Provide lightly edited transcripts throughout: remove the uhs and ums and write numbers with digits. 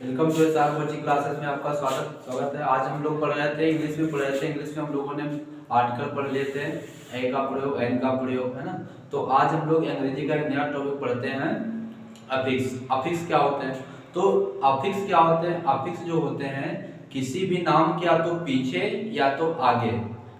Welcome to साहब coaching classes में आपका स्वागत है। आज हम लोग पढ़ रहे थे इंग्लिश में इंग्लिश में हम लोगों ने आर्टिकल पढ़ लिए थे, ए का प्रयोग, एन का प्रयोग, है ना। तो आज हम लोग अंग्रेजी का एक नया टॉपिक पढ़ते हैं, अफिक्स। अफिक्स क्या होते हैं? तो अफिक्स क्या होते हैं? अफिक्स जो होते हैं किसी भी नाम के या तो पीछे या तो आगे,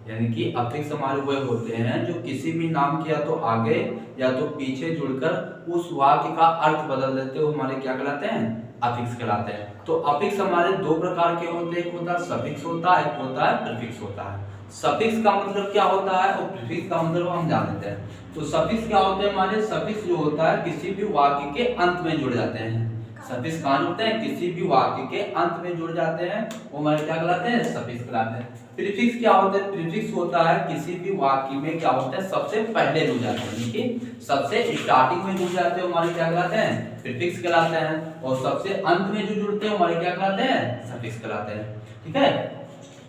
यानी कि अफिक्स हमारे वो होते हैं जो किसी भी नाम के या तो आगे या तो पीछे जुड़कर उस वाक्य का अर्थ बदल देते हो, हमारे क्या कहलाते हैं? अफिक्स कहलाते हैं। तो अफिक्स हमारे दो प्रकार के होते हैं, एक होता है सफिक्स होता है, एक होता है प्रीफिक्स होता है। सफिक्स का मतलब क्या होता है और प्रीफिक्स का मतलब हम जान लेते हैं। तो सफिक्स क्या होते हैं हमारे? सफिक्स जो होता है किसी भी वाक्य के अंत में जुड़ जाते हैं। सफिक्स कहाँ जुड़ते हैं? किसी भी वाक्य के अंत में जुड़ जाते हैं, वो हमारे क्या कहलाते हैं? सफिक्स कहलाते हैं। प्रीफिक्स क्या होते हैं? प्रीफिक्स होता है किसी भी वाक्य में क्या होता है सबसे पहले जुड़ जाते हैं, यानी कि सबसे स्टार्टिंग में जुड़ जाते हैं, हमारे क्या कहलाते हैं? प्रीफिक्स कहलाते हैं। और सबसे अंत में जो जुड़ते हैं हमारे क्या कहलाते हैं? सफिक्स कहलाते हैं। ठीक है,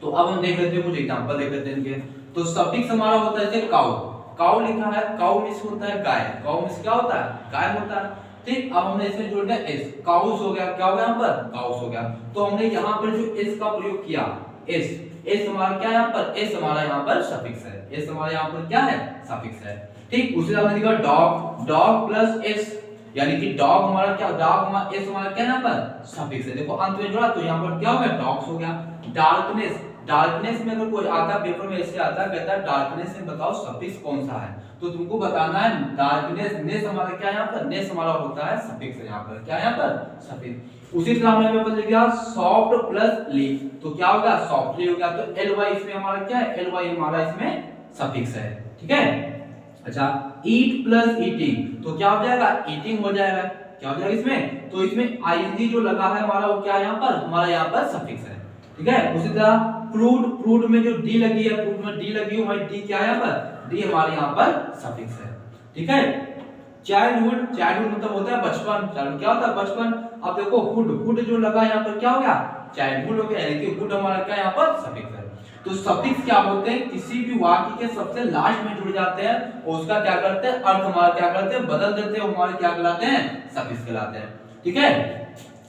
तो अब हम देख लेते हैं, कुछ एग्जांपल देख लेते हैं इनके। तो सफिक्स हमारा होता है जैसे काउ। काउ लिखा है, काउ मींस होता है गाय। काउ मींस क्या होता है? गाय होता है। ठीक, अब हमने इसमें जोड़ दिया एस, काउस हो गया। क्या हो गया यहाँ पर? काउस हो गया। तो हमने यहाँ पर जो एस का प्रयोग किया, एस, एस हमारा क्या है यहाँ पर? एस हमारा यहाँ पर सफिक्स है। एस हमारा यहाँ पर क्या है? सफिक्स है। ठीक, उसी तरह हमने लिखा डॉग, डॉग प्लस एस, यानी कि डॉग हमारा क्या? डॉग हमारा एस हमारा क्या यहाँ पर? सफिक्स है। देखो अंत में जोड़ा तो यहाँ पर क्या हो गया? डॉग्स हो गया। डार्कनेस, डार्कनेस में अगर कोई आता है पेपर में ऐसे आता है, कहता है डार्कनेस में बताओ सफिक्स कौन सा है, तो तुमको बताना है डार्कनेस। नेस हमारा क्या यहाँ पर? नेस हमारा होता है सफिक्स है यहाँ पर। क्या यहाँ पर? सफिक्स। उसी तरह हमने पेपर लिख दिया सॉफ्ट प्लस ली, तो क्या होगा? सॉफ्टली हो गया। तो एल वाई इसमें हमारा क्या है? एल वाई हमारा इसमें सफिक्स है। ठीक है। अच्छा, ईट प्लस ईटिंग, तो क्या हो जाएगा? ईटिंग हो जाएगा। क्या हो जाएगा इसमें? तो इसमें आईएनजी जो लगा है हमारा वो क्या है यहाँ पर? हमारा यहाँ पर सफिक्स है। ठीक है। उसी तरह फ्रूट, फ्रूट में जो डी लगी है, फ्रूट में डी लगी है, हमारी डी क्या है यहाँ पर? डी हमारे यहाँ पर सफिक्स है। ठीक है। चाइल्डहुड, चाइल्डहुड मतलब होता है बचपन। चाइल्डहुड क्या होता है? बचपन। अब देखो हुड, हुड जो लगा यहाँ पर क्या हो गया? चाइल्डहुड हो गया, यानी कि हुड हमारा क्या यहाँ पर? सफिक्स है। तो सफिक्स क्या होते हैं? किसी भी वाक्य के सबसे लास्ट में जुड़ जाते हैं और उसका क्या करते हैं? अर्थ हमारा क्या करते हैं? बदल देते हैं, हमारे क्या कहलाते हैं? सफिक्स कहलाते हैं। ठीक है।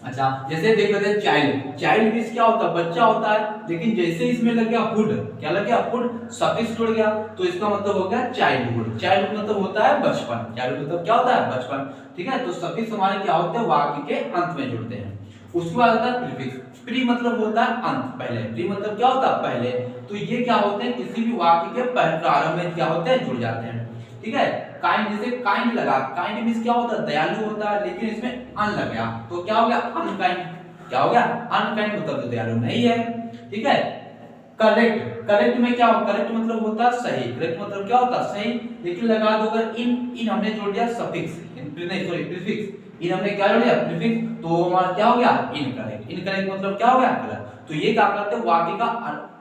अच्छा, जैसे देख लेते हैं चाइल्ड। चाइल्ड मींस क्या होता है? बच्चा होता है। लेकिन जैसे इसमें लग गया हुड, क्या लग गया? हुड, सफिक्स जुड़ गया, तो इसका मतलब हो गया चाइल्डहुड। चाइल्डहुड मतलब होता है बचपन। चाइल्डहुड मतलब क्या होता है? बचपन। ठीक है। तो सफिक्स हमारे क्या होते हैं? वाक्य के अंत में जुड़ते हैं। उसके बाद आता है प्रीफिक्स। प्री मतलब होता है अंत, पहले। प्री मतलब क्या होता है? पहले। तो ये क्या होते हैं? किसी भी वाक्य के प्रारंभ में क्या होते हैं? जुड़ जाते हैं। ठीक है। काइंड, जैसे काइंड लगा, काइंड मींस क्या होता है? दयालु होता है, लेकिन इसमें अन लग गया तो क्या हो गया? अनकाइंड। क्या हो गया? अनकाइंड, मतलब तो दयालु नहीं है। ठीक है। करेक्ट, करेक्ट में क्या हो? करेक्ट मतलब होता है सही। करेक्ट मतलब क्या होता है? सही। लेकिन लगा दो अगर इन, इन हमने जोड़ दिया सफिक्स, नहीं सॉरी प्रीफिक्स, इन हमने क्या जोड़ दिया? प्रीफिक्स, तो हमारा क्या हो गया? इनकरेक्ट। इनकरेक्ट मतलब क्या हो गया? गलत। तो ये क्या करते हैं? वाक्य का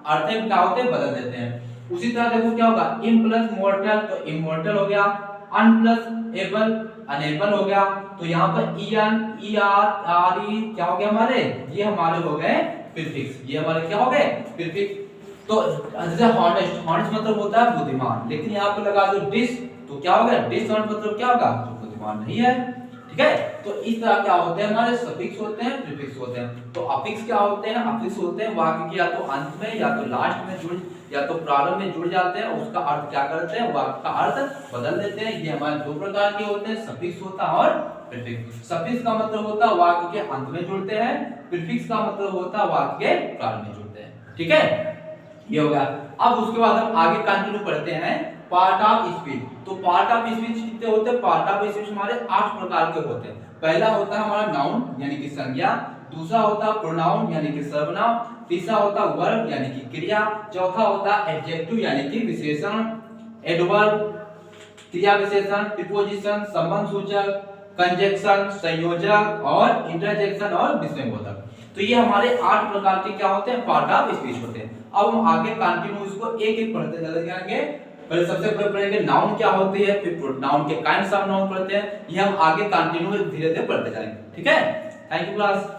अर्थ क्या होते हैं? बदल देते हैं। उसी तरह देखो क्या होगा? इम प्लस मोर्टल, तो इमोर्टल हो गया। अन प्लस एबल, अनेबल हो गया। तो यहाँ पर E N, E R, R E क्या हो गया हमारे? ये हमारे हो गए प्रीफिक्स। ये हमारे क्या हो गए? प्रीफिक्स। तो जैसे हॉनेस्ट, हॉनेस्ट मतलब होता है बुद्धिमान, लेकिन यहाँ पे लगा दो डिस, तो क्या हो गया? डिसऑनेस्ट मतलब क्या होगा? जो बुद्धिमान नहीं है। ठीक है। तो इस तरह क्या होते हैं? हमारे सफिक्स होते हैं, प्रीफिक्स होते हैं। तो अफिक्स क्या होते हैं? अफिक्स होते हैं वाक्य के या तो अंत में या तो लास्ट में जुड़, या तो प्रारंभ में जुड़ जाते हैं, उसका अर्थ क्या करते हैं? वाक्य का अर्थ बदल देते हैं। ये हमारे दो प्रकार के होते हैं, सफिक्स होता है और प्रीफिक्स। सफिक्स का मतलब होता है वाक्य के अंत में जुड़ते हैं, प्रीफिक्स का मतलब होता है वाक्य के प्रारंभ में जुड़ते हैं। ठीक है, ये हो गया। अब उसके बाद हम आगे कंटिन्यू करते हैं पार्ट ऑफ स्पीच। तो पार्ट ऑफ स्पीच कितने होते हैं? पार्ट ऑफ स्पीच हमारे 8 प्रकार के होते हैं। पहला होता है हमारा नाउन, यानी कि संज्ञा। दूसरा होता है प्रोनाउन, यानी कि सर्वनाम। तीसरा होता है वर्ब, यानी कि क्रिया। चौथा होता है एडजेक्टिव, यानी कि विशेषण। एडवर्ब, क्रिया विशेषण। प्रीपोजिशन, संबंध सूचक। कंजक्शन, संयोजक। और इंटरजेक्शन और विस्मयबोधक। तो ये हमारे 8 प्रकार के क्या होते हैं? पार्ट ऑफ स्पीच होते हैं। अब हम आगे कंटिन्यू इसको एक एक पढ़ते चले जाएंगे। पहले सबसे पहले पढ़ेंगे नाउन क्या होती है, फिर नाउन के काइंड्स ऑफ नाउन पढ़ते हैं। ये हम आगे कंटिन्यू धीरे धीरे पढ़ते जाएंगे। ठीक है। Thank you class.